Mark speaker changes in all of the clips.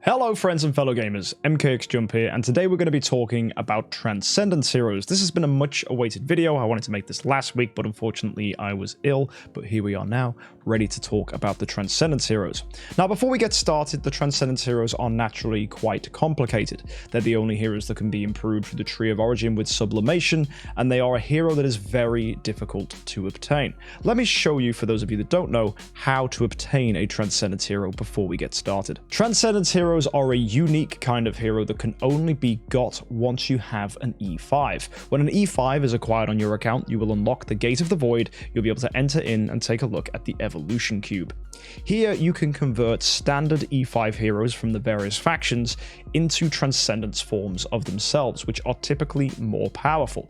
Speaker 1: Hello friends and fellow gamers, MKxJUMP here, and today we're going to be talking about Transcendence heroes. This has been a much awaited video. I wanted to make this last week, but unfortunately I was ill, but here we are now, ready to talk about the Transcendence heroes. Now before we get started, the Transcendence heroes are naturally quite complicated. They're the only heroes that can be improved through the Tree of Origin with sublimation, and they are a hero that is very difficult to obtain. Let me show you, for those of you that don't know, how to obtain a Transcendence hero before we get started. Transcendence heroes are a unique kind of hero that can only be got once you have an E5. When an E5 is acquired on your account, you will unlock the Gate of the Void. You'll be able to enter in and take a look at the Evolution Cube. Here you can convert standard E5 heroes from the various factions into Transcendence forms of themselves, which are typically more powerful.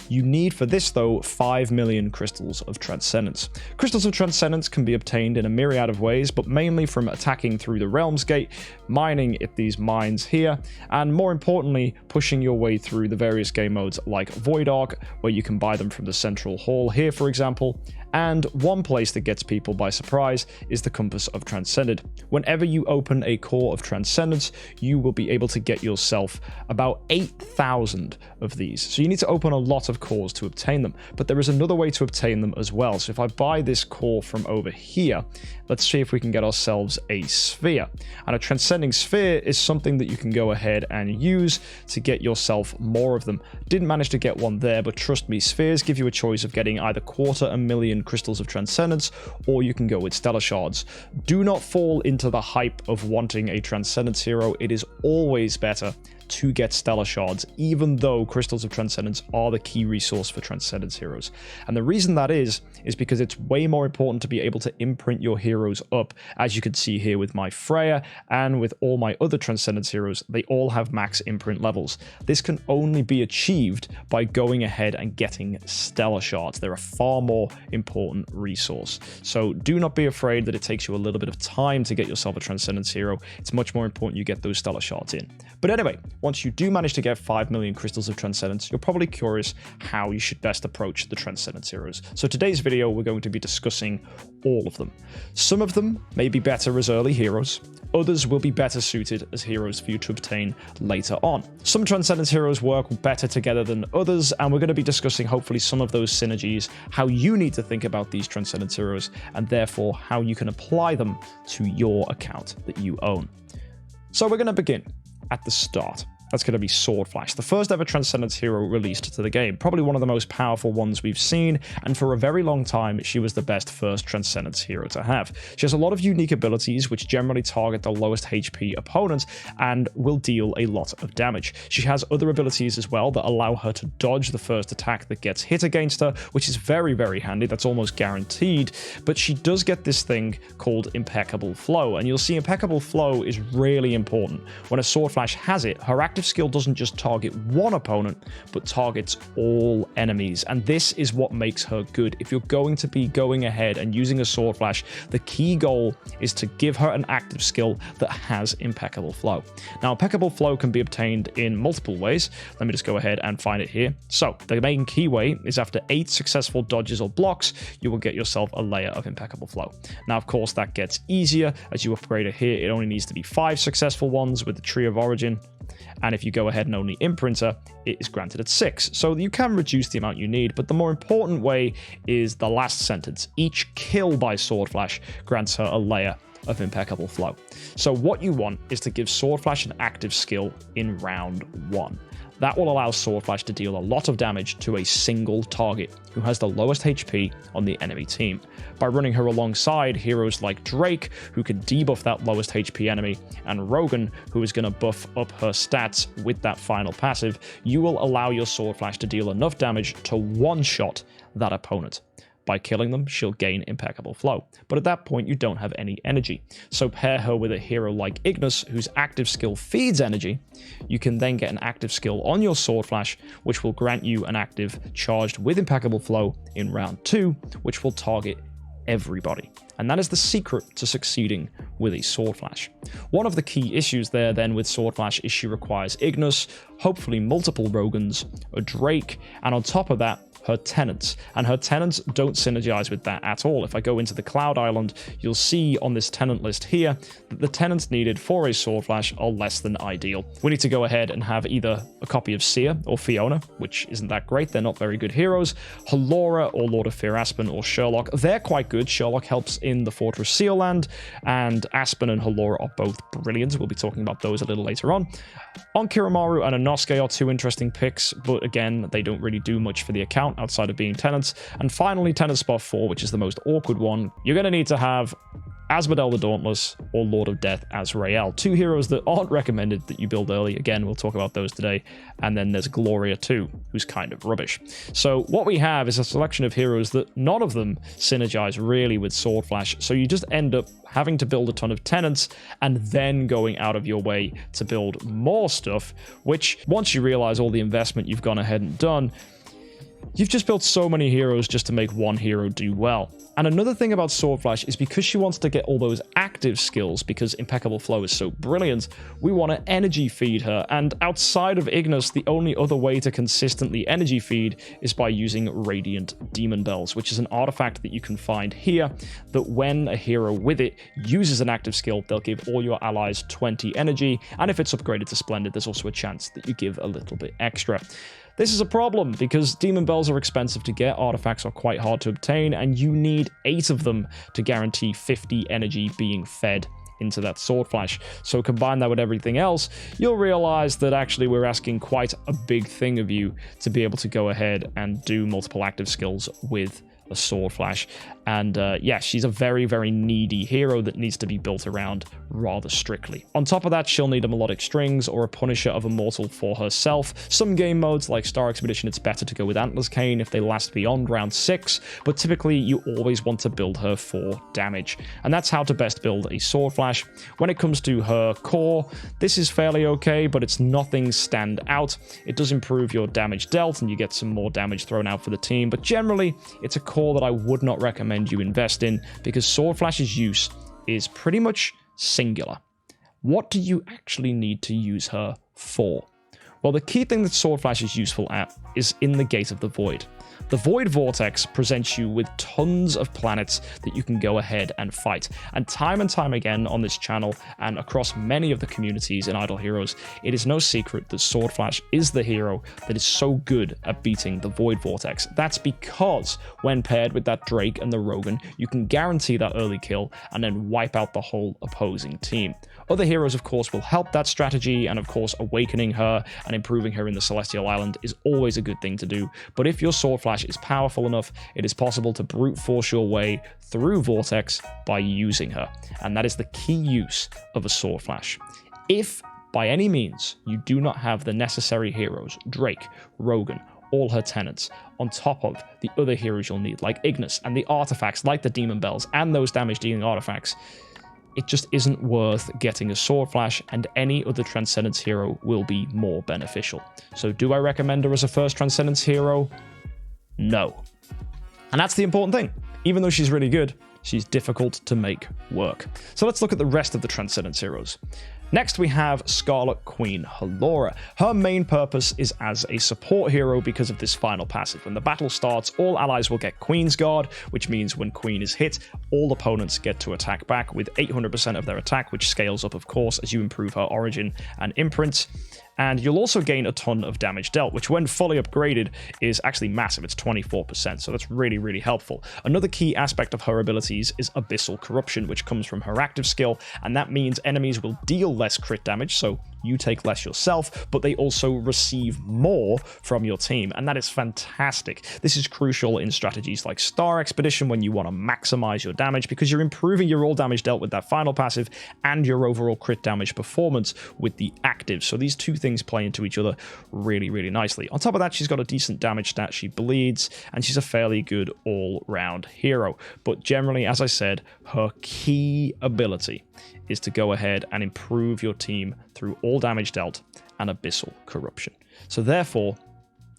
Speaker 1: You need for this though 5 million crystals of Transcendence. Crystals of Transcendence can be obtained in a myriad of ways, but mainly from attacking through the Realms Gate, mining at these mines here, and more importantly pushing your way through the various game modes like Void Arc, where you can buy them from the Central Hall here for example. And one place that gets people by surprise is the Compass of Transcended. Whenever you open a core of Transcendence, you will be able to get yourself about 8,000 of these. So you need to open a lot of cores to obtain them, but there is another way to obtain them as well. So if I buy this core from over here, let's see if we can get ourselves a sphere. And a Transcending Sphere is something that you can go ahead and use to get yourself more of them. Didn't manage to get one there, but trust me, spheres give you a choice of getting either 250,000 crystals of Transcendence, or you can go with Stellar Shards. Do not fall into the hype of wanting a Transcendence hero. It is always better to get Stellar Shards, even though Crystals of Transcendence are the key resource for Transcendence heroes. And the reason that is because it's way more important to be able to imprint your heroes up. As you can see here with my Freya and with all my other Transcendence heroes, they all have max imprint levels. This can only be achieved by going ahead and getting Stellar Shards. They're a far more important resource. So do not be afraid that it takes you a little bit of time to get yourself a Transcendence hero. It's much more important you get those Stellar Shards in. But anyway, once you do manage to get 5 million crystals of Transcendence, you're probably curious how you should best approach the Transcendence heroes. So today's video, we're going to be discussing all of them. Some of them may be better as early heroes. Others will be better suited as heroes for you to obtain later on. Some Transcendence heroes work better together than others, and we're going to be discussing hopefully some of those synergies, how you need to think about these Transcendence heroes, and therefore how you can apply them to your account that you own. So we're going to begin at the start. That's going to be Sword Flash, the first ever Transcendence hero released to the game. Probably one of the most powerful ones we've seen, and for a very long time, she was the best first Transcendence hero to have. She has a lot of unique abilities, which generally target the lowest HP opponent and will deal a lot of damage. She has other abilities as well that allow her to dodge the first attack that gets hit against her, which is very, very handy. That's almost guaranteed, but she does get this thing called Impeccable Flow, and you'll see Impeccable Flow is really important. When a Sword Flash has it, her active skill doesn't just target one opponent, but targets all enemies, and this is what makes her good. If you're going to be going ahead and using a Sword Flash, the key goal is to give her an active skill that has Impeccable Flow. Now, Impeccable Flow can be obtained in multiple ways. Let me just go ahead and find it here. So, the main key way is after 8 successful dodges or blocks, you will get yourself a layer of Impeccable Flow. Now, of course, that gets easier as you upgrade it here. It only needs to be 5 successful ones with the Tree of Origin. And if you go ahead and only imprint her, it is granted at 6. So you can reduce the amount you need, but the more important way is the last sentence. Each kill by Sword Flash grants her a layer of Impeccable Flow. So what you want is to give Sword Flash an active skill in round 1. That will allow Sword Flash to deal a lot of damage to a single target who has the lowest HP on the enemy team. By running her alongside heroes like Drake, who can debuff that lowest HP enemy, and Rogan, who is going to buff up her stats with that final passive, you will allow your Sword Flash to deal enough damage to one-shot that opponent. By killing them, she'll gain Impeccable Flow, but at that point you don't have any energy. So pair her with a hero like Ignis, whose active skill feeds energy. You can then get an active skill on your Sword Flash, which will grant you an active charged with Impeccable Flow in round 2, which will target everybody. And that is the secret to succeeding with a Sword Flash. One of the key issues there then with Sword Flash is she requires Ignis, hopefully multiple Rogans, a Drake, and on top of that, her tenants, and her tenants don't synergize with that at all. If I go into the Cloud Island, you'll see on this tenant list here that the tenants needed for a Sword Flash are less than ideal. We need to go ahead and have either a copy of Xia or Fiona, which isn't that great. They're not very good heroes. Halora or Lord of Fear Aspen or Sherlock, they're quite good. Sherlock helps in the Fortress Seal Land, and Aspen and Halora are both brilliant. We'll be talking about those a little later on. Onkiramaru and Inosuke are two interesting picks, but again, they don't really do much for the account outside of being tenants. And finally, tenant spot 4, which is the most awkward one. You're going to need to have Asmodel the Dauntless or Lord of Death Azrael, two heroes that aren't recommended that you build early. Again, we'll talk about those today. And then there's Gloria too, who's kind of rubbish. So what we have is a selection of heroes that none of them synergize really with Sword Flash. So you just end up having to build a ton of tenants and then going out of your way to build more stuff, which once you realize all the investment you've gone ahead and done, you've just built so many heroes just to make one hero do well. And another thing about Sword Flash is because she wants to get all those active skills, because Impeccable Flow is so brilliant, we want to energy feed her. And outside of Ignis, the only other way to consistently energy feed is by using Radiant Demon Bells, which is an artifact that you can find here, that when a hero with it uses an active skill, they'll give all your allies 20 energy. And if it's upgraded to Splendid, there's also a chance that you give a little bit extra. This is a problem because Demon Bells are expensive to get, artifacts are quite hard to obtain, and you need 8 of them to guarantee 50 energy being fed into that Sword Flash. So combine that with everything else, you'll realize that actually we're asking quite a big thing of you to be able to go ahead and do multiple active skills with a Sword Flash. And yeah, she's a very, very needy hero that needs to be built around rather strictly. On top of that, she'll need a Melodic Strings or a Punisher of Immortal for herself. Some game modes like Star Expedition, it's better to go with Antler's Cane if they last beyond round 6, but typically you always want to build her for damage. And that's how to best build a Sword Flash. When it comes to her core, this is fairly okay, but it's nothing stand out. It does improve your damage dealt and you get some more damage thrown out for the team, but generally it's a core that I would not recommend you invest in because Sword Flash's use is pretty much singular. What do you actually need to use her for? Well, the key thing that Sword Flash is useful at is in the Gate of the Void. The Void Vortex presents you with tons of planets that you can go ahead and fight. And time again on this channel and across many of the communities in Idle Heroes, it is no secret that Sword Flash is the hero that is so good at beating the Void Vortex. That's because when paired with that Drake and the Rogan, you can guarantee that early kill and then wipe out the whole opposing team. Other heroes, of course, will help that strategy, and of course, awakening her and improving her in the Celestial Island is always a good thing to do. But if your Sword Flash is powerful enough, it is possible to brute force your way through Vortex by using her. And that is the key use of a Sword Flash. If, by any means, you do not have the necessary heroes, Drake, Rogan, all her tenants, on top of the other heroes you'll need, like Ignis, and the artifacts like the Demon Bells, and those damage-dealing artifacts, it just isn't worth getting a Sword Flash, and any other Transcendence hero will be more beneficial. So do I recommend her as a first Transcendence hero? No. And that's the important thing. Even though she's really good, she's difficult to make work. So let's look at the rest of the Transcendence heroes. Next, we have Scarlet Queen Halora. Her main purpose is as a support hero because of this final passive. When the battle starts, all allies will get Queen's Guard, which means when Queen is hit, all opponents get to attack back with 800% of their attack, which scales up, of course, as you improve her origin and imprint. And you'll also gain a ton of damage dealt, which when fully upgraded is actually massive. It's 24%, so that's really, really helpful. Another key aspect of her abilities is Abyssal Corruption, which comes from her active skill, and that means enemies will deal less crit damage, so you take less yourself, but they also receive more from your team, and that is fantastic. This is crucial in strategies like Star Expedition when you want to maximize your damage, because you're improving your all damage dealt with that final passive and your overall crit damage performance with the active. So these two things play into each other really, really nicely. On top of that, she's got a decent damage stat. She bleeds, and she's a fairly good all-round hero. But generally, as I said, her key ability is to go ahead and improve your team through all damage dealt and Abyssal Corruption. So therefore,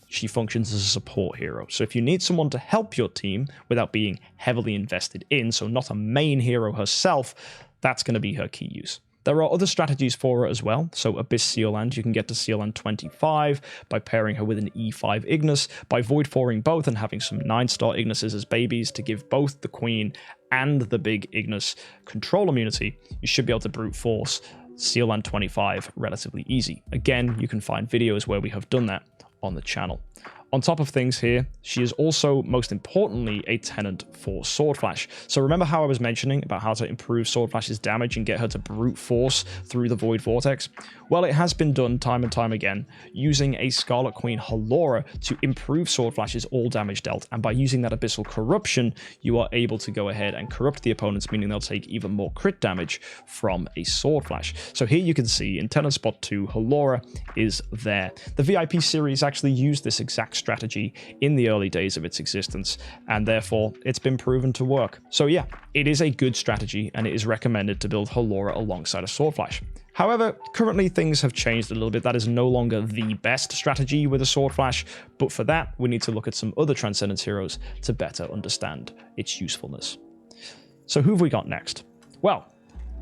Speaker 1: she functions as a support hero. So if you need someone to help your team without being heavily invested in, so not a main hero herself, that's going to be her key use. There are other strategies for her as well. So Abyss Sealand, you can get to Sealand 25 by pairing her with an E5 Ignis, by Void 4ing both and having some 9-star Ignises as babies to give both the Queen and the big Ignis control immunity. You should be able to brute force Sealand 25 relatively easy. Again, you can find videos where we have done that on the channel. On top of things here, she is also, most importantly, a tenant for Sword Flash. So remember how I was mentioning about how to improve Sword Flash's damage and get her to brute force through the Void Vortex? Well, it has been done time and time again, using a Scarlet Queen Halora to improve Sword Flash's all damage dealt, and by using that Abyssal Corruption, you are able to go ahead and corrupt the opponents, meaning they'll take even more crit damage from a Sword Flash. So here you can see, in tenant spot 2, Halora is there. The VIP series actually used this exact strategy in the early days of its existence, and therefore it's been proven to work. So yeah, it is a good strategy, and it is recommended to build Halora alongside a Sword Flash. However, currently things have changed a little bit. That is no longer the best strategy with a Sword Flash, but for that, we need to look at some other Transcendence heroes to better understand its usefulness. So who have we got next? Well,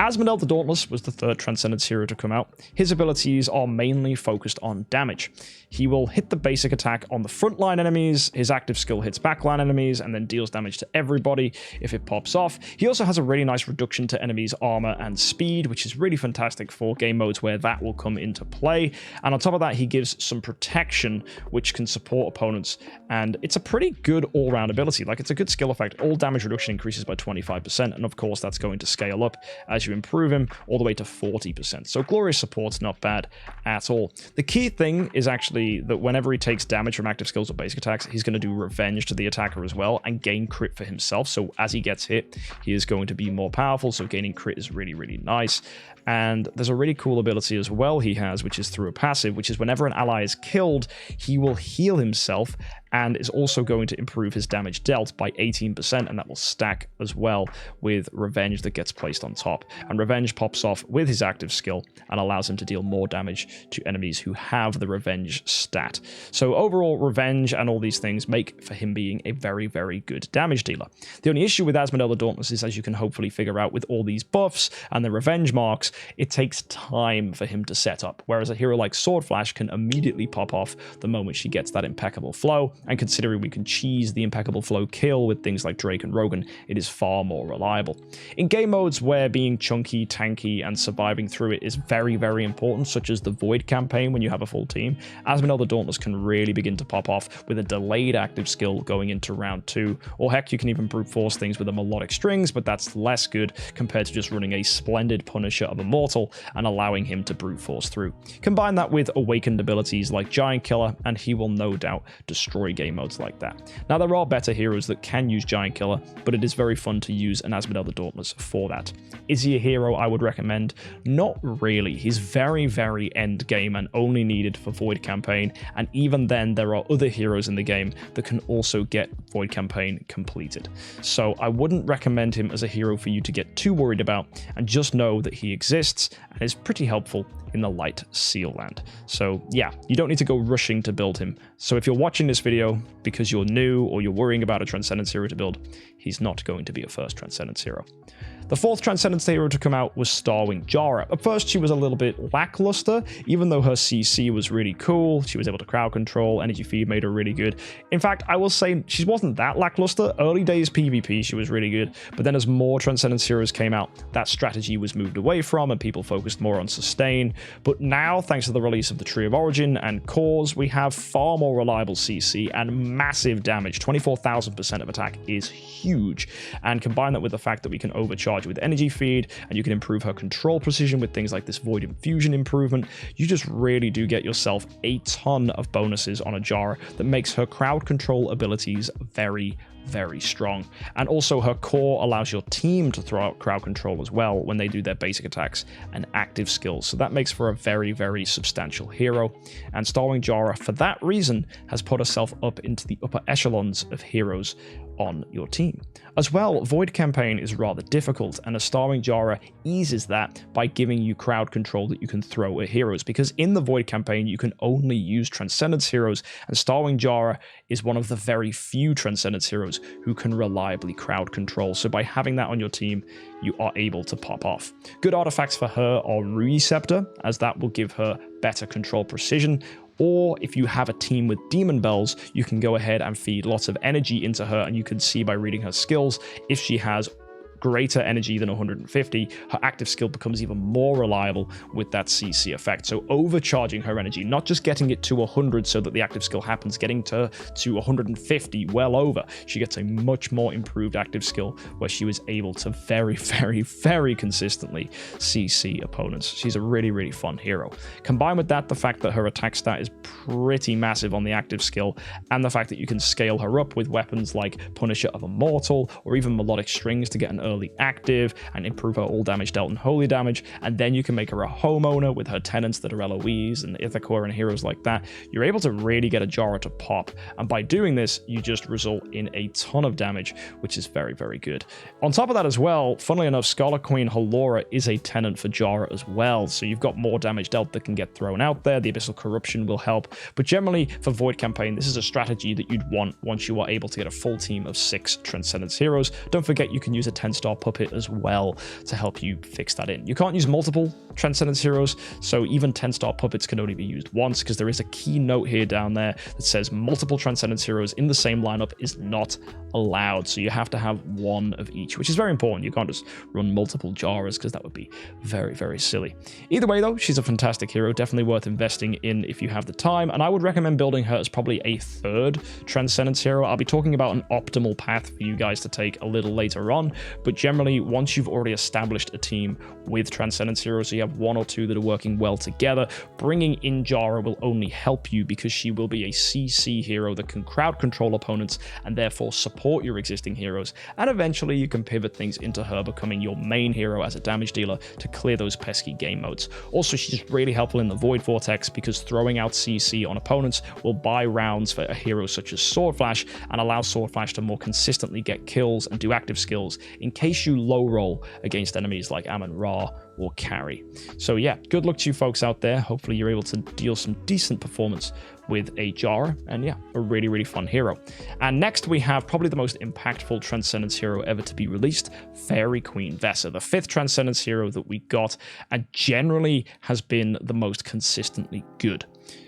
Speaker 1: Asmodel the Dauntless was the third Transcendence hero to come out. His abilities are mainly focused on damage. He will hit the basic attack on the frontline enemies, his active skill hits backline enemies, and then deals damage to everybody if it pops off. He also has a really nice reduction to enemies' armor and speed, which is really fantastic for game modes where that will come into play. And on top of that, he gives some protection, which can support opponents, and it's a pretty good all-round ability. Like, it's a good skill effect. All damage reduction increases by 25%, and of course that's going to scale up as you improve him all the way to 40%. So glorious support's not bad at all. The key thing is actually that whenever he takes damage from active skills or basic attacks, he's going to do revenge to the attacker as well and gain crit for himself. So as he gets hit, he is going to be more powerful. So gaining crit is really, really nice. And there's a really cool ability as well he has, which is through a passive, which is whenever an ally is killed, he will heal himself and is also going to improve his damage dealt by 18%, and that will stack as well with Revenge that gets placed on top. And Revenge pops off with his active skill and allows him to deal more damage to enemies who have the Revenge stat. So overall, Revenge and all these things make for him being a very, very good damage dealer. The only issue with Asmodel the Dauntless is, as you can hopefully figure out with all these buffs and the Revenge marks, it takes time for him to set up, whereas a hero like Sword Flash can immediately pop off the moment she gets that impeccable flow. And considering we can cheese the impeccable flow kill with things like Drake and Rogan, it is far more reliable. In game modes where being chunky, tanky, and surviving through it is very, very important, such as the Void campaign when you have a full team, Asmodel the Dauntless can really begin to pop off with a delayed active skill going into round 2, or heck, you can even brute force things with a melodic strings, but that's less good compared to just running a splendid Punisher of Immortal and allowing him to brute force through. Combine that with awakened abilities like Giant Killer, and he will no doubt destroy game modes like that. Now, there are better heroes that can use Giant Killer, but it is very fun to use an Asmodel the Dauntless for that. Is he a hero I would recommend? Not really. He's very, very end game and only needed for Void campaign, and even then there are other heroes in the game that can also get Void campaign completed. So I wouldn't recommend him as a hero for you to get too worried about, and just know that he exists and is pretty helpful in the light seal land. So yeah, you don't need to go rushing to build him. So if you're watching this video because you're new or you're worrying about a Transcendence hero to build, he's not going to be a first Transcendence hero. The fourth Transcendence hero to come out was Starwing Jarrah. At first, she was a little bit lackluster, even though her CC was really cool. She was able to crowd control, energy feed made her really good. In fact, I will say she wasn't that lackluster. Early days PvP, she was really good, but then as more Transcendence heroes came out, that strategy was moved away from and people focused more on sustain. But now, thanks to the release of the Tree of Origin and Cores, we have far more reliable CC and massive damage. 24,000% of attack is huge, and combine that with the fact that we can overcharge with energy feed, and you can improve her control precision with things like this Void Infusion improvement, you just really do get yourself a ton of bonuses on a Jarrah that makes her crowd control abilities very, very strong. And also her core allows your team to throw out crowd control as well when they do their basic attacks and active skills. So that makes for a very, very substantial hero. And Starwing Jarrah, for that reason, has put herself up into the upper echelons of heroes on your team. As well, Void campaign is rather difficult, and a Starwing Jarrah eases that by giving you crowd control that you can throw at heroes, because in the Void campaign you can only use Transcendence heroes, and Starwing Jarrah is one of the very few Transcendence heroes heroes who can reliably crowd control. So by having that on your team, you are able to pop off. Good artifacts for her are Receptor, as that will give her better control precision. Or if you have a team with Demon Bells, you can go ahead and feed lots of energy into her, and you can see by reading her skills, if she has greater energy than 150, her active skill becomes even more reliable with that CC effect. So overcharging her energy, not just getting it to 100 so that the active skill happens, getting to 150, well over. She gets a much more improved active skill where she was able to very, very, very consistently CC opponents. She's a really, really fun hero. Combined with that, the fact that her attack stat is pretty massive on the active skill, and the fact that you can scale her up with weapons like Punisher of Immortal or even Melodic Strings to get an early active and improve her all damage dealt and holy damage, and then you can make her a homeowner with her tenants that are Eloise and Ithaca and heroes like that. You're able to really get a Jarrah to pop, and by doing this you just result in a ton of damage, which is very, very good. On top of that as well, funnily enough, Scarlet Queen Halora is a tenant for Jarrah as well, so you've got more damage dealt that can get thrown out there. The Abyssal Corruption will help, but generally for Void campaign this is a strategy that you'd want once you are able to get a full team of 6 Transcendence heroes. Don't forget you can use a 10-star puppet as well to help you fix that in. You can't use multiple Transcendence heroes, so even 10-star puppets can only be used once, because there is a key note here down there that says multiple Transcendence heroes in the same lineup is not allowed. So you have to have one of each, which is very important. You can't just run multiple Jarrahs because that would be very, very silly. Either way though, she's a fantastic hero, definitely worth investing in if you have the time, and I would recommend building her as probably a 3rd Transcendence hero. I'll be talking about an optimal path for you guys to take a little later on, but generally once you've already established a team with Transcendence heroes, so you have 1 or 2 that are working well together, bringing in Jarrah will only help you because she will be a CC hero that can crowd control opponents and therefore support your existing heroes, and eventually you can pivot things into her becoming your main hero as a damage dealer to clear those pesky game modes. Also, she's really helpful in the Void Vortex because throwing out CC on opponents will buy rounds for a hero such as Sword Flash and allow Sword Flash to more consistently get kills and do active skills in case you low roll against enemies like Amun-Ra or Carry. So yeah, good luck to you folks out there. Hopefully you're able to deal some decent performance with a Jarrah, and yeah, a really, really fun hero. And next we have probably the most impactful Transcendence hero ever to be released, Fairy Queen Vesa, the 5th Transcendence hero that we got, and generally has been the most consistently good.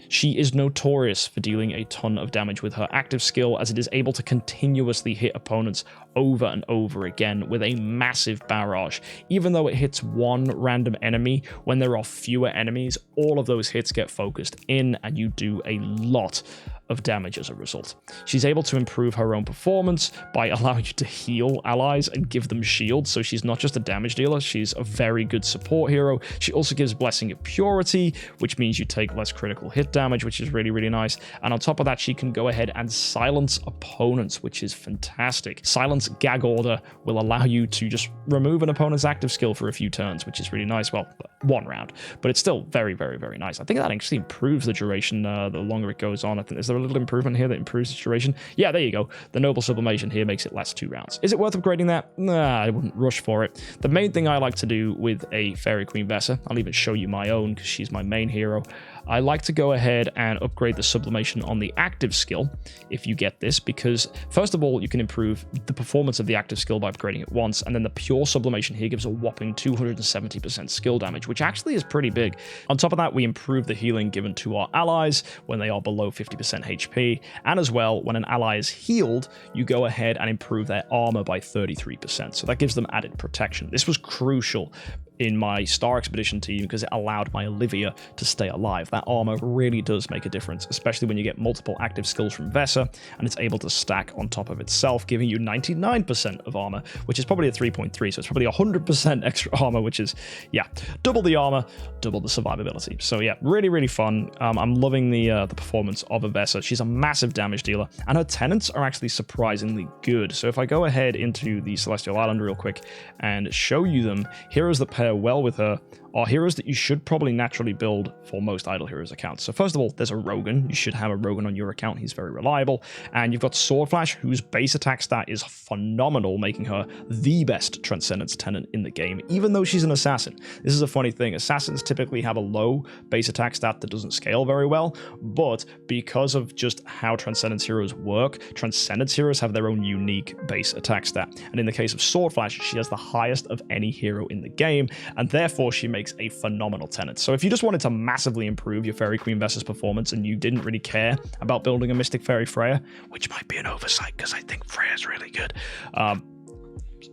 Speaker 1: She is notorious for dealing a ton of damage with her active skill, as it is able to continuously hit opponents over and over again with a massive barrage. Even though it hits one random enemy, when there are fewer enemies, all of those hits get focused in and you do a lot of damage as a result. She's able to improve her own performance by allowing you to heal allies and give them shields, so she's not just a damage dealer, she's a very good support hero. She also gives Blessing of Purity, which means you take less critical hit damage, which is really, really nice. And on top of that, she can go ahead and silence opponents, which is fantastic. Silence Gag Order will allow you to just remove an opponent's active skill for a few turns, which is really nice. Well, 1 round, but it's still very, very, very nice. I think that actually improves the duration the longer it goes on. I think there's a little improvement here that improves the duration. Yeah, there you go. The Noble Sublimation here makes it last 2 rounds. Is it worth upgrading that? Nah, I wouldn't rush for it. The main thing I like to do with a Fairy Queen Vesa, I'll even show you my own because she's my main hero, I like to go ahead and upgrade the sublimation on the active skill if you get this, because first of all, you can improve the performance of the active skill by upgrading it once, and then the pure sublimation here gives a whopping 270% skill damage, which actually is pretty big. On top of that, we improve the healing given to our allies when they are below 50% HP, and as well, when an ally is healed, you go ahead and improve their armor by 33%, so that gives them added protection. This was crucial in my Star Expedition team because it allowed my Olivia to stay alive. That armor really does make a difference, especially when you get multiple active skills from Vesa and it's able to stack on top of itself, giving you 99% of armor, which is probably a 3.3, so it's probably 100% extra armor, which is, yeah, double the armor, double the survivability. So yeah, really, really fun. I'm loving the performance of a Vesa. She's a massive damage dealer, and her tenants are actually surprisingly good. So if I go ahead into the Celestial Island real quick and show you them, heroes that pair well with her are heroes that you should probably naturally build for most Idle Heroes accounts. So first of all, there's a Rogan. You should have a Rogan on your account. He's very reliable. And you've got Sword Flash, whose base attack stat is phenomenal, making her the best Transcendence tenant in the game, even though she's an assassin. This is a funny thing. Assassins typically have a low base attack stat that doesn't scale very well, but because of just how Transcendence heroes work, Transcendence heroes have their own unique base attack stat. And in the case of Sword Flash, she has the highest of any hero in the game, and therefore she makes a phenomenal tenant. So if you just wanted to massively improve your Fairy Queen Vesa's performance and you didn't really care about building a Mystic Fairy Freya, which might be an oversight because I think Freya's really good,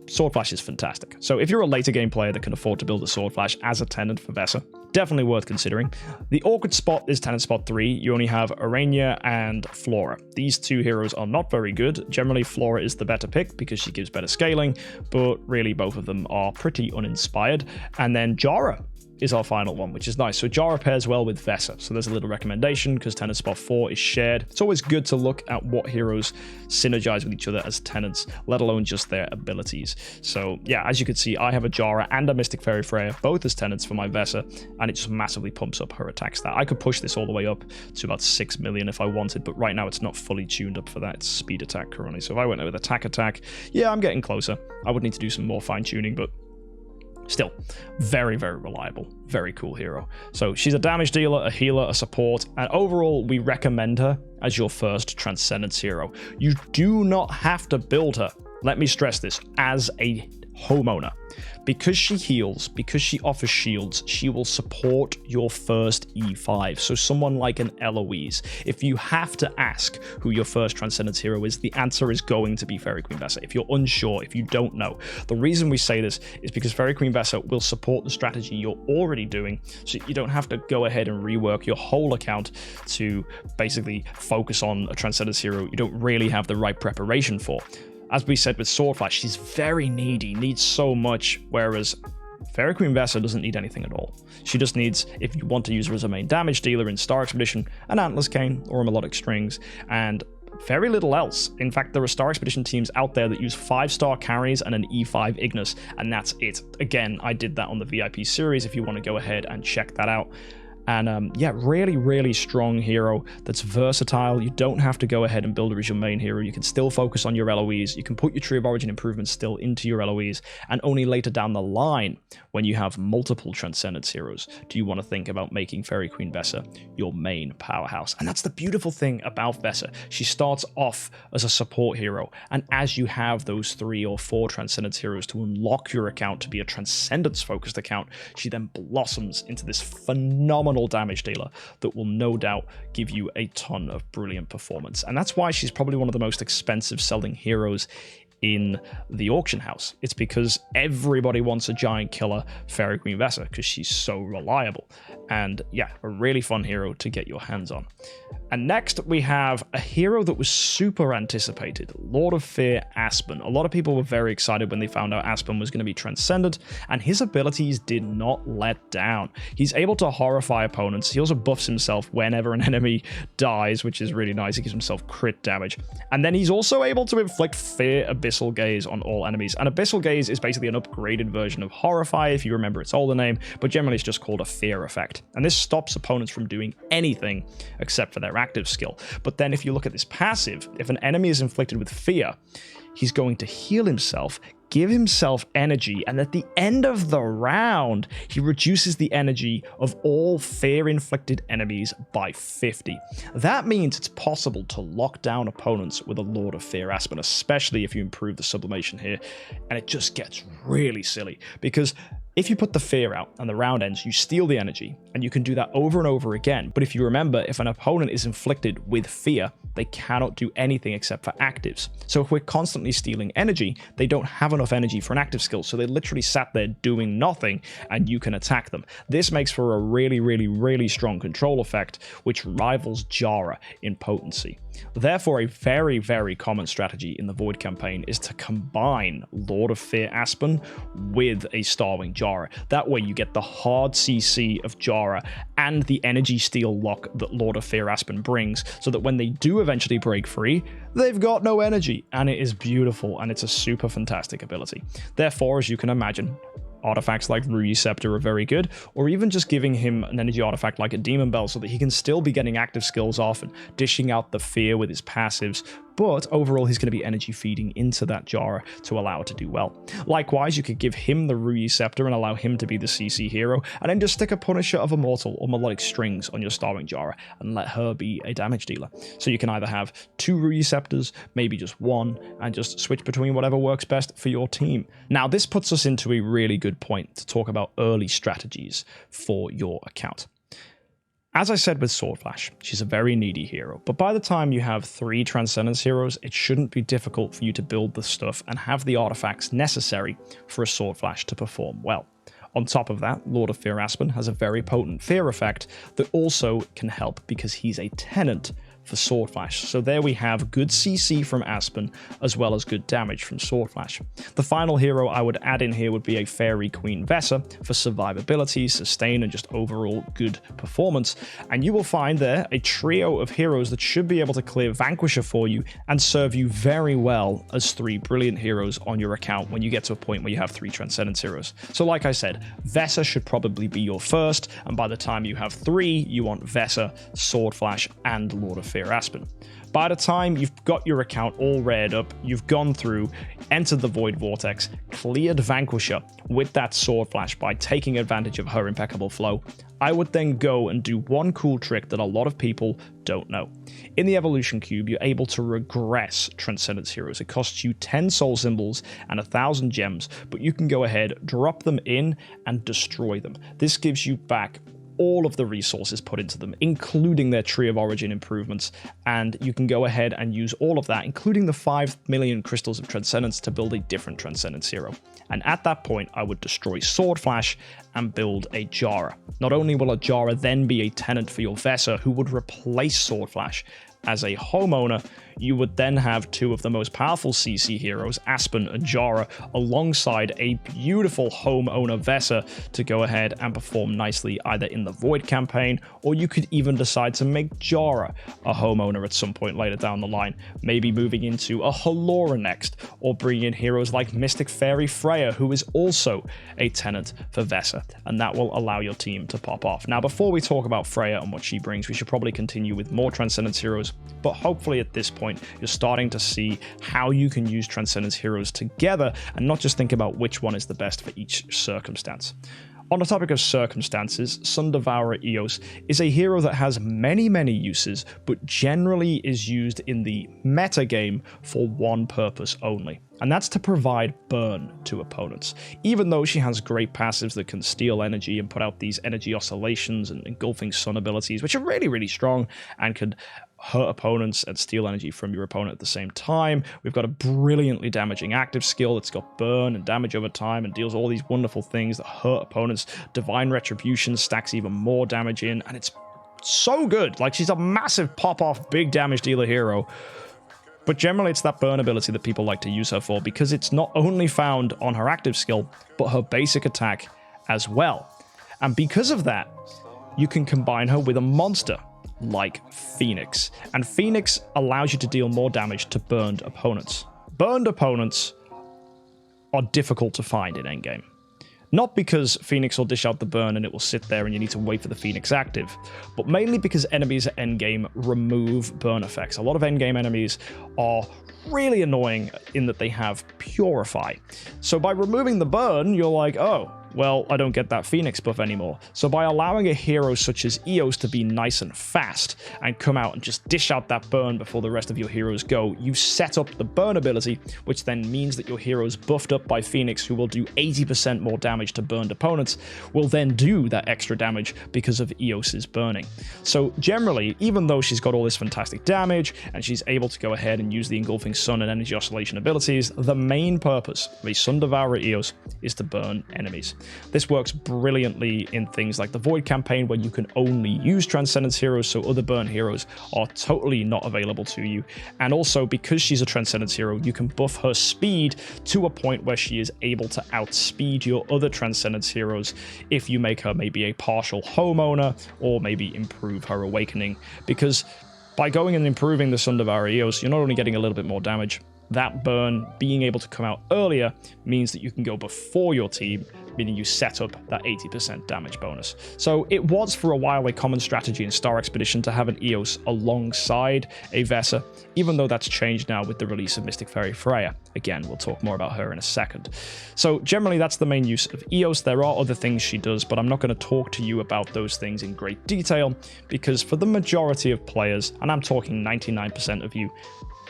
Speaker 1: Sword Flash is fantastic. So if you're a later game player that can afford to build a Sword Flash as a tenant for Vesa, definitely worth considering. The awkward spot is tenant spot 3. You only have Arania and Flora. These two heroes are not very good. Generally, Flora is the better pick because she gives better scaling, but really both of them are pretty uninspired. And then Jarrah is our final one, which is nice. So Jarrah pairs well with Vesa. So there's a little recommendation because tenant spot 4 is shared. It's always good to look at what heroes synergize with each other as tenants, let alone just their abilities. So yeah, as you can see, I have a Jarrah and a Mystic Fairy Freya, both as tenants for my Vesa, and it just massively pumps up her attack stat. I could push this all the way up to about 6 million if I wanted, but right now it's not fully tuned up for that. It's speed attack currently. So if I went with attack, yeah, I'm getting closer. I would need to do some more fine tuning, but still, very, very reliable. Very cool hero. So she's a damage dealer, a healer, a support, and overall, we recommend her as your first Transcendence hero. You do not have to build her, let me stress this, as a homeowner. Because she heals, because she offers shields, she will support your first E5. So someone like an Eloise. If you have to ask who your first Transcendence hero is, the answer is going to be Fairy Queen Vesa. If you're unsure, if you don't know. The reason we say this is because Fairy Queen Vesa will support the strategy you're already doing, so you don't have to go ahead and rework your whole account to basically focus on a Transcendence hero you don't really have the right preparation for. As we said with Sword Flash, she's very needy, needs so much, whereas Fairy Queen Vesa doesn't need anything at all. She just needs, if you want to use her as a main damage dealer in Star Expedition, an Antler's Cane or a Melodic Strings, and very little else. In fact, there are Star Expedition teams out there that use 5-star carries and an E5 Ignis, and that's it. Again, I did that on the VIP series if you want to go ahead and check that out. And yeah, really, really strong hero that's versatile. You don't have to go ahead and build her as your main hero. You can still focus on your Eloise. You can put your Tree of Origin improvements still into your Eloise. And only later down the line, when you have multiple Transcendence heroes, do you want to think about making Fairy Queen Vesa your main powerhouse. And that's the beautiful thing about Vesa. She starts off as a support hero. And as you have those 3 or 4 Transcendence heroes to unlock your account to be a Transcendence-focused account, she then blossoms into this phenomenal damage dealer that will no doubt give you a ton of brilliant performance. And that's why she's probably one of the most expensive selling heroes in the auction house. It's because everybody wants a giant killer Fairy Queen Vesa because she's so reliable. And yeah, a really fun hero to get your hands on. And next we have a hero that was super anticipated, Lord of Fear Aspen. A lot of people were very excited when they found out Aspen was going to be Transcendent, and his abilities did not let down. He's able to horrify opponents. He also buffs himself whenever an enemy dies, which is really nice. He gives himself crit damage. And then he's also able to inflict Fear Abyssal Gaze on all enemies. And Abyssal Gaze is basically an upgraded version of Horrify, if you remember its older name, but generally it's just called a fear effect. And this stops opponents from doing anything except for their active skill. But then if you look at this passive, if an enemy is inflicted with fear, he's going to heal himself, give himself energy, and at the end of the round, he reduces the energy of all fear-inflicted enemies by 50. That means it's possible to lock down opponents with a Lord of Fear Aspen, especially if you improve the sublimation here, and it just gets really silly, because if you put the fear out and the round ends, you steal the energy, and you can do that over and over again. But if you remember, if an opponent is inflicted with fear, they cannot do anything except for actives. So if we're constantly stealing energy, they don't have enough energy for an active skill, so they literally sat there doing nothing, and you can attack them. This makes for a really, really, really strong control effect, which rivals Jarrah in potency. Therefore, a very, very common strategy in the Void campaign is to combine Lord of Fear Aspen with a Starwing Jarrah. That way you get the hard CC of Jarrah and the energy steal lock that Lord of Fear Aspen brings, so that when they do eventually break free, they've got no energy, and it is beautiful, and it's a super fantastic ability. Therefore, as you can imagine, Artifacts like Ruyi Scepter are very good, or even just giving him an energy artifact like a Demon Bell so that he can still be getting active skills off and dishing out the fear with his passives, but overall he's going to be energy feeding into that Jarrah to allow it to do well. Likewise, you could give him the Ruyi Scepter and allow him to be the CC hero, and then just stick a Punisher of Immortal or Melodic Strings on your starring Jarrah and let her be a damage dealer. So you can either have 2 Ruyi Scepters, maybe just 1, and just switch between whatever works best for your team. Now this puts us into a really good point to talk about early strategies for your account. As I said with Sword Flash, she's a very needy hero, but by the time you have 3 Transcendence heroes, it shouldn't be difficult for you to build the stuff and have the artifacts necessary for a Sword Flash to perform well. On top of that, Lord of Fear Aspen has a very potent fear effect that also can help because he's a tenant for Sword Flash. So there we have good CC from Aspen as well as good damage from Sword Flash. The final hero I would add in here would be a Fairy Queen Vesa for survivability, sustain, and just overall good performance. And you will find there a trio of heroes that should be able to clear Vanquisher for you and serve you very well as 3 brilliant heroes on your account when you get to a point where you have 3 Transcendence heroes. So like I said, Vesa should probably be your first, and by the time you have 3, you want Vesa, Sword Flash, and Lord of Fear Aspen. By the time you've got your account all reared up, you've gone through, entered the Void Vortex, cleared Vanquisher with that Sword Flash by taking advantage of her impeccable flow, I would then go and do one cool trick that a lot of people don't know. In the Evolution Cube, you're able to regress Transcendence heroes. It costs you 10 soul symbols and 1,000 gems, but you can go ahead, drop them in, and destroy them. This gives you back all of the resources put into them, including their Tree of Origin improvements, and you can go ahead and use all of that, including the 5 million crystals of Transcendence, to build a different Transcendence hero. And at that point, I would destroy Sword Flash and build a Jarrah. Not only will a Jarrah then be a tenant for your Vesa, who would replace Sword Flash as a homeowner, you would then have 2 of the most powerful CC heroes, Aspen and Jarrah, alongside a beautiful homeowner Vesa to go ahead and perform nicely either in the Void campaign, or you could even decide to make Jarrah a homeowner at some point later down the line, maybe moving into a Halora next, or bringing in heroes like Mystic Fairy Freya, who is also a tenant for Vesa, and that will allow your team to pop off. Now, before we talk about Freya and what she brings, we should probably continue with more Transcendence heroes, but hopefully at this point, you're starting to see how you can use Transcendence heroes together and not just think about which one is the best for each circumstance. On the topic of circumstances, Devourer Eos is a hero that has many uses, but generally is used in the meta game for one purpose only, and that's to provide burn to opponents. Even though she has great passives that can steal energy and put out these energy oscillations and engulfing sun abilities, which are really strong and could hurt opponents and steal energy from your opponent at the same time. We've got a brilliantly damaging active skill that's got burn and damage over time and deals all these wonderful things that hurt opponents. Divine Retribution stacks even more damage in, and it's so good. Like, she's a massive pop-off, big damage dealer hero. But generally, it's that burn ability that people like to use her for, because it's not only found on her active skill, but her basic attack as well. And because of that, you can combine her with a monster like Phoenix, and Phoenix allows you to deal more damage to burned opponents. Burned opponents are difficult to find in endgame. Not because Phoenix will dish out the burn and it will sit there and you need to wait for the Phoenix active, but mainly because enemies at endgame remove burn effects. A lot of endgame enemies are really annoying in that they have Purify. So by removing the burn, you're like, oh, well, I don't get that Phoenix buff anymore. So by allowing a hero such as Eos to be nice and fast and come out and just dish out that burn before the rest of your heroes go, you set up the burn ability, which then means that your heroes buffed up by Phoenix, who will do 80% more damage to burned opponents, will then do that extra damage because of Eos's burning. So generally, even though she's got all this fantastic damage and she's able to go ahead and use the Engulfing Sun and Energy Oscillation abilities, the main purpose of a Devourer Eos is to burn enemies. This works brilliantly in things like the Void campaign, where you can only use Transcendence heroes, so other burn heroes are totally not available to you. And also, because she's a Transcendence hero, you can buff her speed to a point where she is able to outspeed your other Transcendence heroes if you make her maybe a partial homeowner, or maybe improve her awakening. Because by going and improving the Devourer Eos, you're not only getting a little bit more damage, that burn being able to come out earlier means that you can go before your team, meaning you set up that 80% damage bonus. So it was for a while a common strategy in Star Expedition to have an Eos alongside a Vesa, even though that's changed now with the release of Mystic Fairy Freya. Again, we'll talk more about her in a second. So generally that's the main use of Eos. There are other things she does, but I'm not going to talk to you about those things in great detail, because for the majority of players, and I'm talking 99% of you,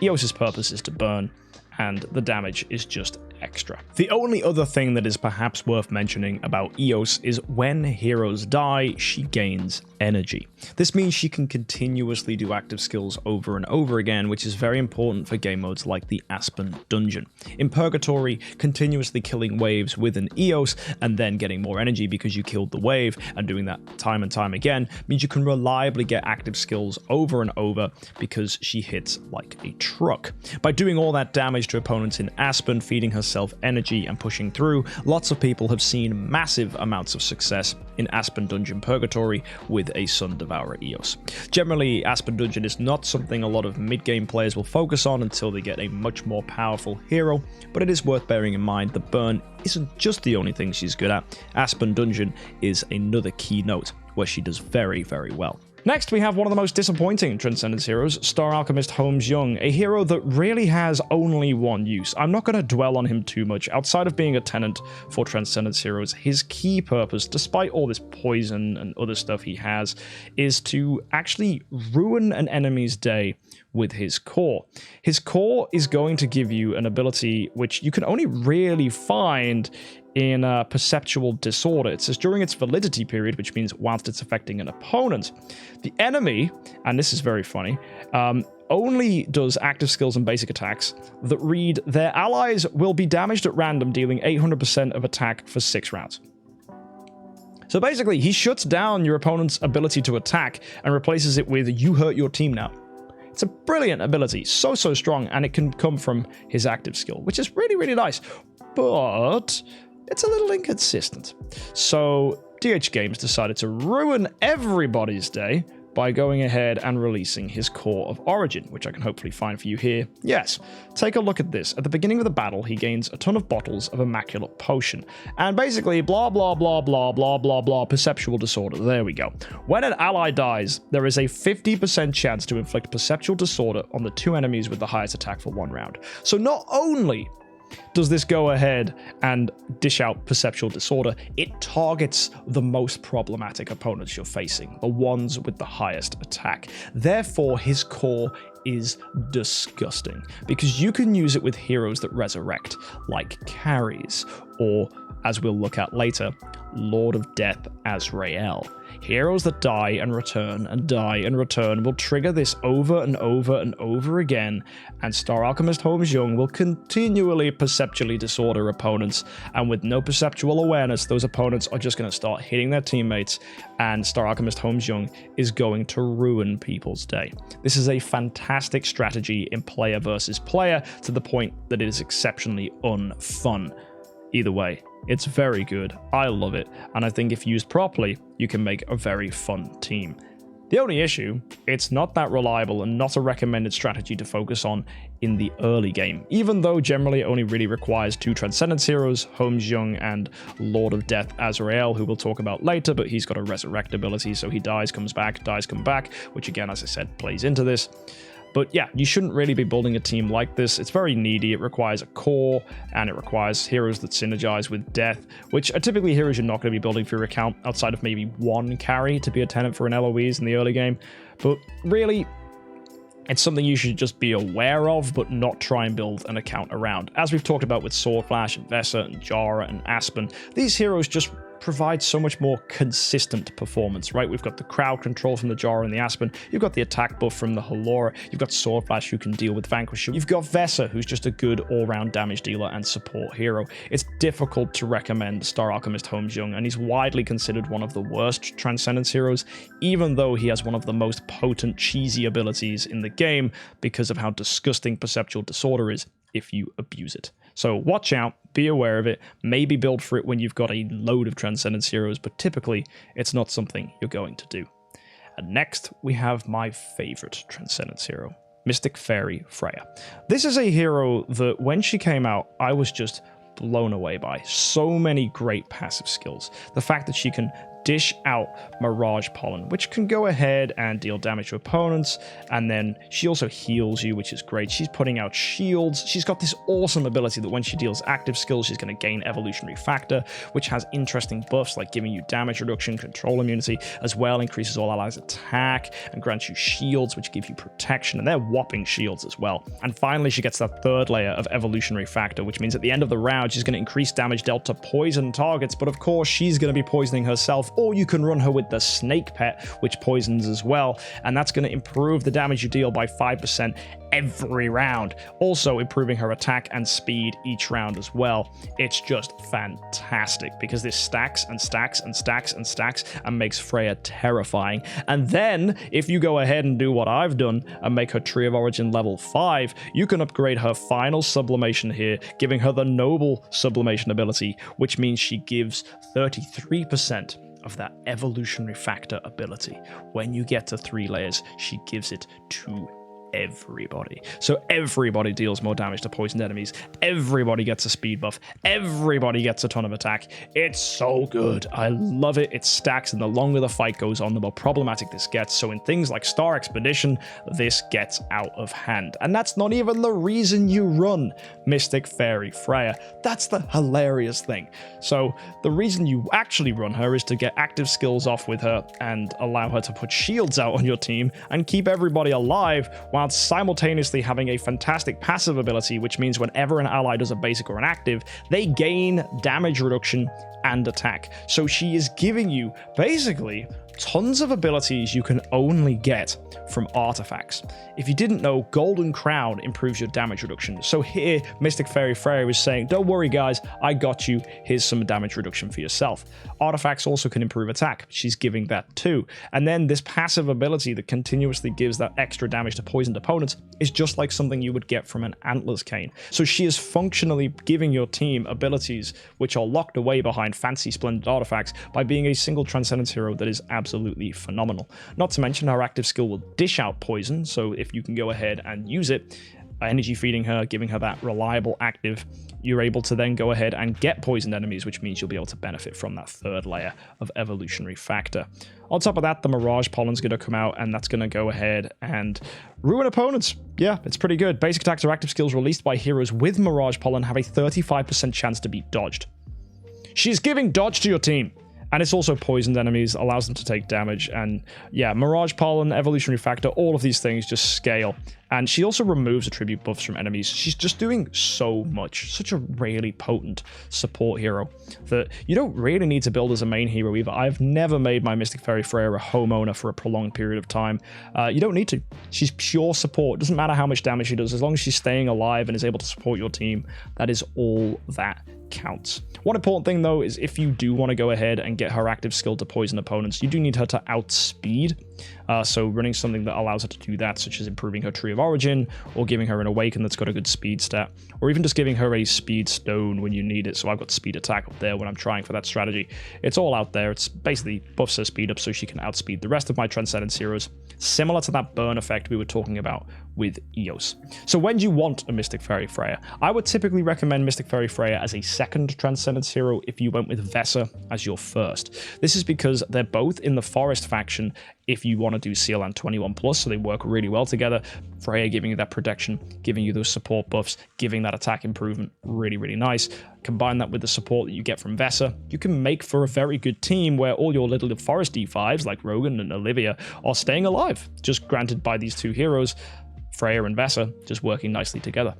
Speaker 1: Eos's purpose is to burn, and the damage is just extra. The only other thing that is perhaps worth mentioning about Eos is when heroes die, she gains energy. This means she can continuously do active skills over and over again, which is very important for game modes like the Aspen dungeon. In Purgatory, continuously killing waves with an Eos and then getting more energy because you killed the wave, and doing that time and time again, means you can reliably get active skills over and over because she hits like a truck. By doing all that damage to opponents in Aspen, feeding herself energy and pushing through, lots of people have seen massive amounts of success in Aspen Dungeon Purgatory with a Sun Devourer Eos. Generally, Aspen Dungeon is not something a lot of mid-game players will focus on until they get a much more powerful hero, but it is worth bearing in mind that burn isn't just the only thing she's good at. Aspen Dungeon is another key note where she does very, very well. Next, we have one of the most disappointing Transcendence heroes, Star Alchemist Holmes, a hero that really has only one use. I'm not going to dwell on him too much. Outside of being a tenant for Transcendence heroes, his key purpose, despite all this poison and other stuff he has, is to actually ruin an enemy's day with his core. His core is going to give you an ability which you can only really find in perceptual disorder. It says during its validity period, which means whilst it's affecting an opponent, the enemy, and this is very funny, only does active skills and basic attacks that read their allies will be damaged at random, dealing 800% of attack for 6 rounds. So basically, he shuts down your opponent's ability to attack and replaces it with you hurt your team now. It's a brilliant ability, so strong, and it can come from his active skill, which is really, really nice. But it's a little inconsistent. So DH Games decided to ruin everybody's day by going ahead and releasing his Core of Origin, which I can hopefully find for you here. Yes, take a look at this. At the beginning of the battle, he gains a ton of bottles of Immaculate Potion. And basically, blah, blah, blah, blah, blah, blah, blah, perceptual disorder. There we go. When an ally dies, there is a 50% chance to inflict perceptual disorder on the 2 enemies with the highest attack for 1 round. So not only does this go ahead and dish out perceptual disorder, it targets the most problematic opponents you're facing, the ones with the highest attack. Therefore, his core is disgusting, because you can use it with heroes that resurrect, like carries, or, as we'll look at later, Lord of Death Azrael. Heroes that die and return will trigger this over and over and over again, and Star Alchemist Holmes will continually perceptually disorder opponents, and with no perceptual awareness, those opponents are just going to start hitting their teammates, and Star Alchemist Holmes is going to ruin people's day. This is a fantastic strategy in player versus player, to the point that it is exceptionally unfun. Either way, it's very good, I love it, and I think if used properly, you can make a very fun team. The only issue, it's not that reliable and not a recommended strategy to focus on in the early game, even though generally it only really requires 2 Transcendence heroes, Holmes and Lord of Death Azrael, who we'll talk about later, but he's got a resurrect ability, so he dies, comes back, dies, come back, which again, as I said, plays into this. But yeah, you shouldn't really be building a team like this. It's very needy. It requires a core, and it requires heroes that synergize with death, which are typically heroes you're not going to be building for your account outside of maybe 1 carry to be a tenant for an LOEs in the early game. But really, it's something you should just be aware of, but not try and build an account around. As we've talked about with Sword Flash and Vesa and Jarrah and Aspen, these heroes just provide so much more consistent performance, right? We've got the crowd control from the Jarrah and the Aspen. You've got the attack buff from the Halora. You've got Sword Flash who can deal with Vanquish. You've got Vesa, who's just a good all-round damage dealer and support hero. It's difficult to recommend Star Alchemist Holmes, and he's widely considered one of the worst Transcendence heroes, even though he has one of the most potent, cheesy abilities in the game because of how disgusting perceptual disorder is if you abuse it. So watch out, be aware of it, maybe build for it when you've got a load of Transcendence heroes, but typically it's not something you're going to do. And next, we have my favorite Transcendence hero, Mystic Fairy Freya. This is a hero that when she came out, I was just blown away by. So many great passive skills. The fact that she can dish out Mirage Pollen, which can go ahead and deal damage to opponents, and then she also heals you, which is great. She's putting out shields. She's got this awesome ability that when she deals active skills, she's going to gain Evolutionary Factor, which has interesting buffs like giving you damage reduction, control immunity, as well increases all allies' attack, and grants you shields, which give you protection, and they're whopping shields as well. And finally, she gets that third layer of Evolutionary Factor, which means at the end of the round, she's going to increase damage dealt to poison targets, but of course, she's going to be poisoning herself, or you can run her with the Snake Pet, which poisons as well, and that's going to improve the damage you deal by 5% every round, also improving her attack and speed each round as well. It's just fantastic because this stacks and stacks and stacks and stacks and makes Freya terrifying. And then if you go ahead and do what I've done and make her Tree of Origin level 5, you can upgrade her final sublimation here, giving her the Noble sublimation ability, which means she gives 33% of that Evolutionary Factor ability. When you get to 3 layers, she gives it to everybody. So everybody deals more damage to poisoned enemies. Everybody gets a speed buff. Everybody gets a ton of attack. It's so good. I love it. It stacks, and the longer the fight goes on, the more problematic this gets. So in things like Star Expedition, this gets out of hand. And that's not even the reason you run Mystic Fairy Freya. That's the hilarious thing. So the reason you actually run her is to get active skills off with her and allow her to put shields out on your team and keep everybody alive while simultaneously having a fantastic passive ability, which means whenever an ally does a basic or an active, they gain damage reduction and attack. So she is giving you basically tons of abilities you can only get from artifacts. If you didn't know, Golden Crown improves your damage reduction. So here, Mystic Fairy Freya is saying, don't worry guys, I got you, here's some damage reduction for yourself. Artifacts also can improve attack. She's giving that too. And then this passive ability that continuously gives that extra damage to poisoned opponents is just like something you would get from an Antler's Cane. So she is functionally giving your team abilities which are locked away behind fancy splendid artifacts by being a single Transcendence hero that is absolutely phenomenal. Not to mention her active skill will dish out poison, so if you can go ahead and use it, energy feeding her, giving her that reliable active, you're able to then go ahead and get poisoned enemies, which means you'll be able to benefit from that third layer of Evolutionary Factor. On top of that, the Mirage Pollen's going to come out, and that's going to go ahead and ruin opponents. Yeah, it's pretty good. Basic attacks or active skills released by heroes with Mirage Pollen have a 35% chance to be dodged. She's giving dodge to your team. And it's also poisoned enemies, allows them to take damage. And yeah, Mirage Pollen, Evolutionary Factor, all of these things just scale. And she also removes attribute buffs from enemies. She's just doing so much. Such a really potent support hero that you don't really need to build as a main hero either. I've never made my Mystic Fairy Freya a homeowner for a prolonged period of time. You don't need to. She's pure support. Doesn't matter how much damage she does. As long as she's staying alive and is able to support your team, that is all that counts. One important thing though is if you do want to go ahead and get her active skill to poison opponents, you do need her to outspeed. So running something that allows her to do that, such as improving her Tree of Origin, or giving her an Awaken that's got a good speed stat, or even just giving her a Speed Stone when you need it. So I've got Speed Attack up there when I'm trying for that strategy. It's all out there. It's basically buffs her speed up so she can outspeed the rest of my Transcendence heroes, similar to that burn effect we were talking about with Eos. So when do you want a Mystic Fairy Freya? I would typically recommend Mystic Fairy Freya as a second Transcendence hero if you went with Vesa as your first. This is because they're both in the Forest faction if you want to do CLN 21+, so they work really well together. Freya giving you that protection, giving you those support buffs, giving that attack improvement, really, really nice. Combine that with the support that you get from Vesa, you can make for a very good team where all your little Forest D5s like Rogan and Olivia are staying alive, just granted by these two heroes, Freya and Vesa, just working nicely together.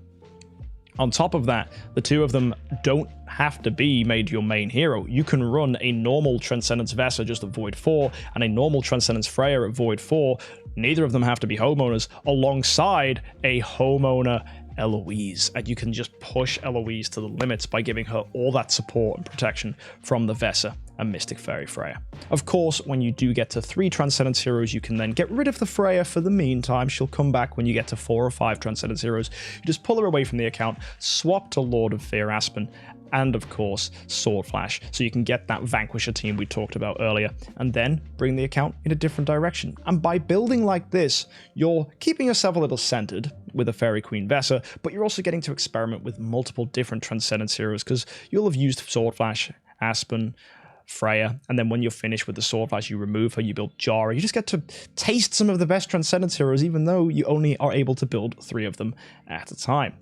Speaker 1: On top of that, the two of them don't have to be made your main hero. You can run a normal Transcendence Vesa just at Void 4 and a normal Transcendence Freya at Void 4. Neither of them have to be homeowners alongside a homeowner Eloise, and you can just push Eloise to the limits by giving her all that support and protection from the Vesa and Mystic Fairy Freya. Of course, when you do get to 3 Transcendence heroes, you can then get rid of the Freya for the meantime. She'll come back when you get to 4 or 5 Transcendence heroes. You just pull her away from the account, swap to Lord of Fear Aspen, and of course Sword Flash, so you can get that Vanquisher team we talked about earlier, and then bring the account in a different direction. And by building like this, you're keeping yourself a little centered with a Fairy Queen Vesa, but you're also getting to experiment with multiple different Transcendence heroes, because you'll have used Sword Flash, Aspen, Freya, and then when you're finished with the Sword Flash, you remove her, you build Jarrah. You just get to taste some of the best Transcendence heroes, even though you only are able to build 3 of them at a time.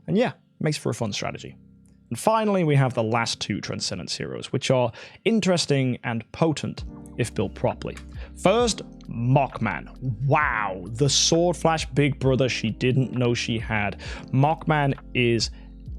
Speaker 1: And yeah, makes for a fun strategy. And finally, we have the last 2 Transcendence heroes, which are interesting and potent if built properly. First, Mockman. Wow, the Sword Flash big brother she didn't know she had. Mockman is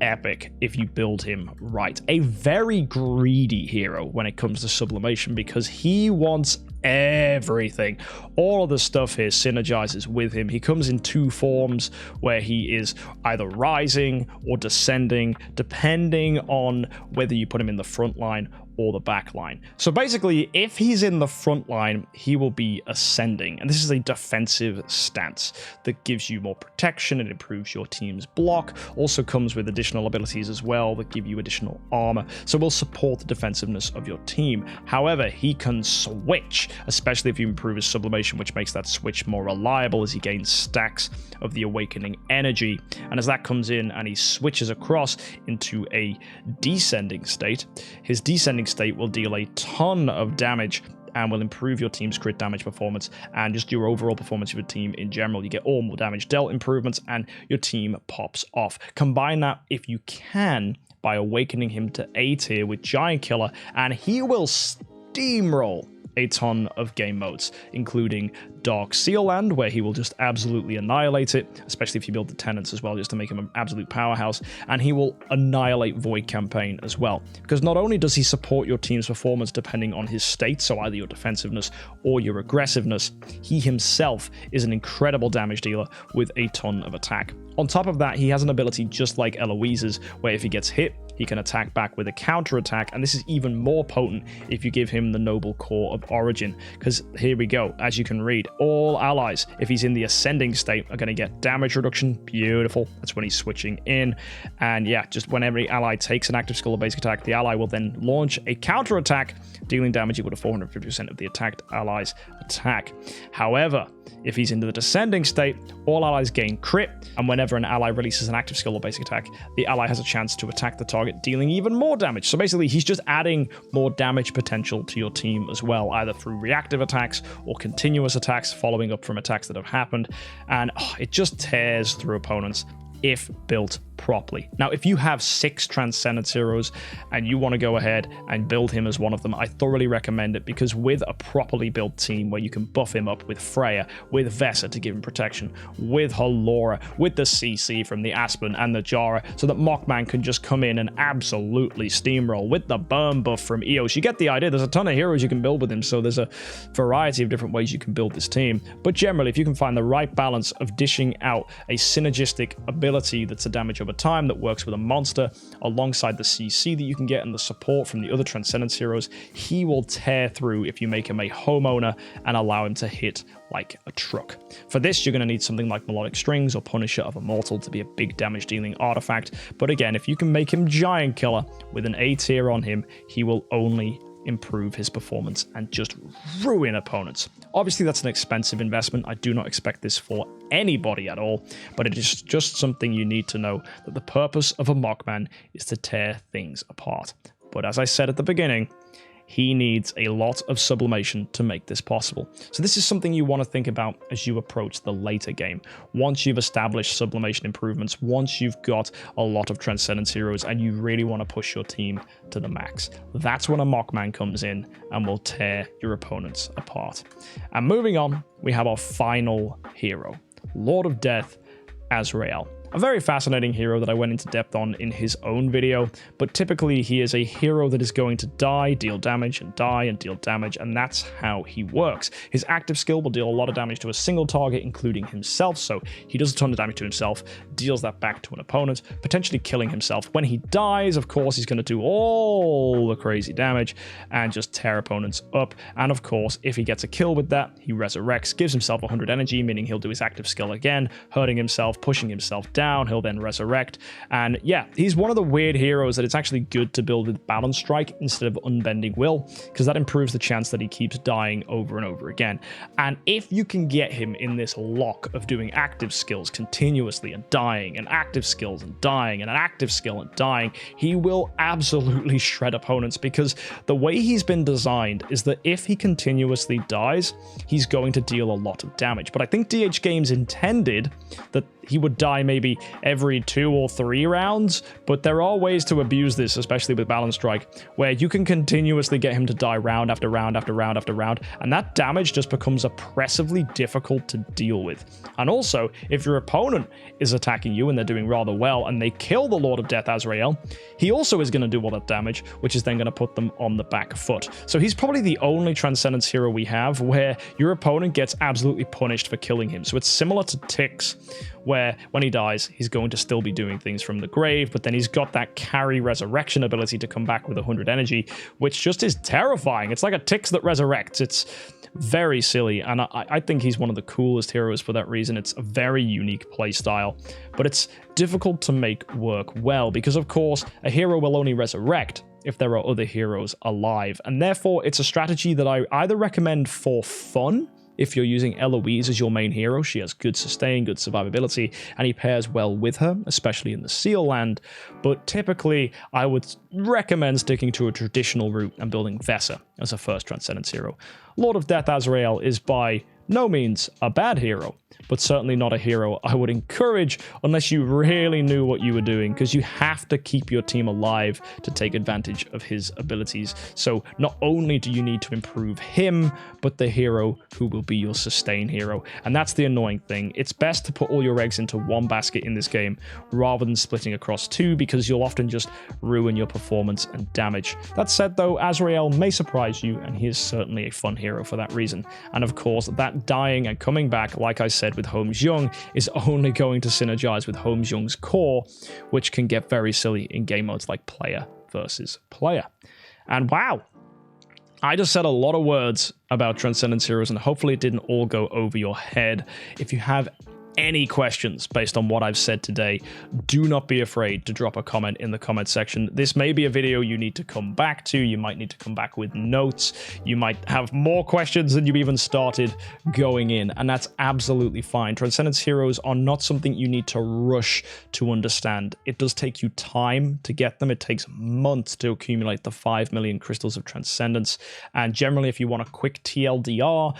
Speaker 1: epic if you build him right. A very greedy hero when it comes to sublimation, because he wants everything. All of the stuff here synergizes with him. He comes in 2 forms, where he is either rising or descending, depending on whether you put him in the front line or the back line. So basically, if he's in the front line, he will be ascending, and this is a defensive stance that gives you more protection and improves your team's block. Also comes with additional abilities as well that give you additional armor, so will support the defensiveness of your team. However, he can switch, especially if you improve his sublimation, which makes that switch more reliable as he gains stacks of the awakening energy. And as that comes in and he switches across into a descending state, his descending state will deal a ton of damage and will improve your team's crit damage performance and just your overall performance of your team in general. You get all more damage dealt improvements and your team pops off. Combine that, if you can, by awakening him to A tier with Giant Killer, and he will steamroll a ton of game modes, including Dark Seal Land, where he will just absolutely annihilate it, especially if you build the Tenants as well, just to make him an absolute powerhouse. And he will annihilate Void Campaign as well, because not only does he support your team's performance depending on his state, so either your defensiveness or your aggressiveness, he himself is an incredible damage dealer with a ton of attack. On top of that, he has an ability just like Eloise's, where if he gets hit, he can attack back with a counter attack, and this is even more potent if you give him the Noble Core of Origin, because here we go, as you can read, all allies, if he's in the ascending state, are going to get damage reduction. Beautiful. That's when he's switching in. And yeah, just when every ally takes an active skill or basic attack, the ally will then launch a counter attack, dealing damage equal to 450% of the attacked ally's attack. However, if he's into the descending state, all allies gain crit, and whenever an ally releases an active skill or basic attack, the ally has a chance to attack the target, dealing even more damage. So basically, he's just adding more damage potential to your team as well, either through reactive attacks or continuous attacks, following up from attacks that have happened, and it just tears through opponents if built properly. Now, if you have 6 Transcendence heroes and you want to go ahead and build him as one of them, I thoroughly recommend it, because with a properly built team where you can buff him up with Freya, with Vesa to give him protection, with Halora, with the CC from the Aspen and the Jarrah, so that Mockman can just come in and absolutely steamroll, with the burn buff from Eos. You get the idea. There's a ton of heroes you can build with him, so there's a variety of different ways you can build this team. But generally, if you can find the right balance of dishing out a synergistic ability that's a damage over time that works with a monster alongside the CC that you can get and the support from the other Transcendence heroes, he will tear through if you make him a homeowner and allow him to hit like a truck. For this, you're going to need something like Melodic Strings or Punisher of Immortal to be a big damage dealing artifact. But again, if you can make him Giant Killer with an A tier on him, he will only improve his performance and just ruin opponents. Obviously, that's an expensive investment. I do not expect this for anybody at all, but it is just something you need to know, that the purpose of a Mockman is to tear things apart. But as I said at the beginning, he needs a lot of sublimation to make this possible. So this is something you want to think about as you approach the later game. Once you've established sublimation improvements, once you've got a lot of Transcendence heroes and you really want to push your team to the max, that's when a Mockman comes in and will tear your opponents apart. And moving on, we have our final hero, Lord of Death Azrael. A very fascinating hero that I went into depth on in his own video, but typically he is a hero that is going to die, deal damage, and die and deal damage, and that's how he works. His active skill will deal a lot of damage to a single target, including himself, so he does a ton of damage to himself, deals that back to an opponent, potentially killing himself. When he dies, of course, he's going to do all the crazy damage and just tear opponents up, and of course, if he gets a kill with that, he resurrects, gives himself 100 energy, meaning he'll do his active skill again, hurting himself, pushing himself down, down, he'll then resurrect. And yeah, he's one of the weird heroes that it's actually good to build with Balance Strike instead of Unbending Will, because that improves the chance that he keeps dying over and over again. And if you can get him in this lock of doing active skills continuously and dying, and active skills and dying, and an active skill and dying, he will absolutely shred opponents, because the way he's been designed is that if he continuously dies, he's going to deal a lot of damage. But I think DH Games intended that he would die maybe every 2 or 3 rounds, but there are ways to abuse this, especially with Balance Strike, where you can continuously get him to die round after round after round after round, and that damage just becomes oppressively difficult to deal with. And also, if your opponent is attacking you and they're doing rather well and they kill the Lord of Death Azrael, he also is going to do all that damage, which is then going to put them on the back foot. So he's probably the only Transcendence hero we have where your opponent gets absolutely punished for killing him. So it's similar to Tix, where when he dies, he's going to still be doing things from the grave, but then he's got that carry resurrection ability to come back with 100 energy, which just is terrifying. It's like a Tix that resurrects. It's very silly, and I think he's one of the coolest heroes for that reason. It's a very unique playstyle, but it's difficult to make work well, because of course, a hero will only resurrect if there are other heroes alive, and therefore it's a strategy that I either recommend for fun. If you're using Eloise as your main hero, she has good sustain, good survivability, and he pairs well with her, especially in the Seal Land. But typically, I would recommend sticking to a traditional route and building Vesa as a first Transcendence hero. Lord of Death Azrael is by no means a bad hero, but certainly not a hero I would encourage unless you really knew what you were doing, because you have to keep your team alive to take advantage of his abilities. So not only do you need to improve him, but the hero who will be your sustain hero. And that's the annoying thing. It's best to put all your eggs into one basket in this game rather than splitting across 2, because you'll often just ruin your performance and damage. That said though, Azrael may surprise you, and he is certainly a fun hero for that reason. And of course, that dying and coming back, like I said with Holmes is only going to synergize with Holmes core, which can get very silly in game modes like player versus player. And wow, I just said a lot of words about Transcendence heroes, and hopefully it didn't all go over your head. If you have any questions based on what I've said today, do not be afraid to drop a comment in the comment section. This may be a video you need to come back to. You might need to come back with notes. You might have more questions than you even started going in, and that's absolutely fine. Transcendence heroes are not something you need to rush to understand. It does take you time to get them. It takes months to accumulate the 5 million crystals of Transcendence, and generally if you want a quick TLDR,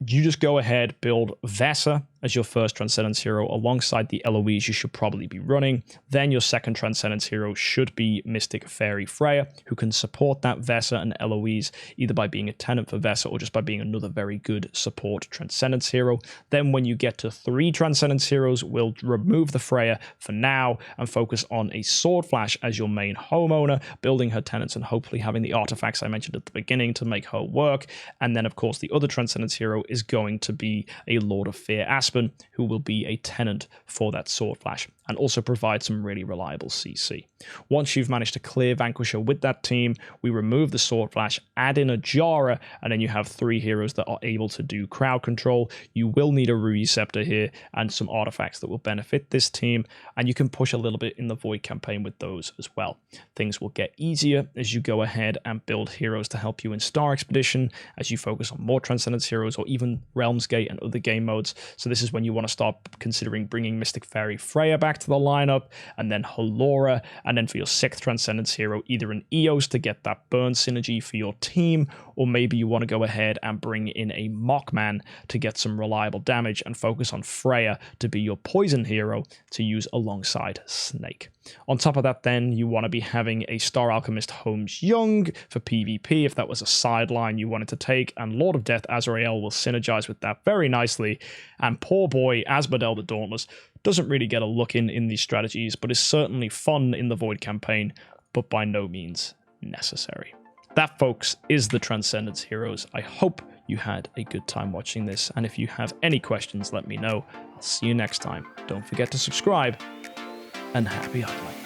Speaker 1: you just go ahead, build Vesa as your first Transcendence hero alongside the Eloise you should probably be running. Then your second Transcendence hero should be Mystic Fairy Freya, who can support that Vesa and Eloise either by being a tenant for Vesa or just by being another very good support Transcendence hero. Then when you get to 3 Transcendence heroes, we'll remove the Freya for now and focus on a Sword Flash as your main homeowner, building her tenants and hopefully having the artifacts I mentioned at the beginning to make her work. And then of course the other Transcendence hero is going to be a Lord of Fear Aspen, who will be a tenant for that Sword Flash and also provide some really reliable CC. Once you've managed to clear Vanquisher with that team, we remove the Sword Flash, add in a Jarrah, and then you have 3 heroes that are able to do crowd control. You will need a Ruby Scepter here and some artifacts that will benefit this team, and you can push a little bit in the Void campaign with those as well. Things will get easier as you go ahead and build heroes to help you in Star Expedition, as you focus on more Transcendence heroes or even Realms Gate and other game modes. So this is when you want to start considering bringing Mystic Fairy Freya back to the lineup, and then Halora, and then for your 6th Transcendence hero, either an Eos to get that burn synergy for your team, or maybe you want to go ahead and bring in a Mockman to get some reliable damage and focus on Freya to be your poison hero to use alongside Snake. On top of that, then, you want to be having a Star Alchemist Holmes for PvP if that was a sideline you wanted to take, and Lord of Death Azrael will synergize with that very nicely, and poor boy Asmodel the Dauntless doesn't really get a look in these strategies, but is certainly fun in the Void campaign, but by no means necessary. That, folks, is the Transcendence heroes. I hope you had a good time watching this, and if you have any questions, let me know. I'll see you next time. Don't forget to subscribe, and happy idling.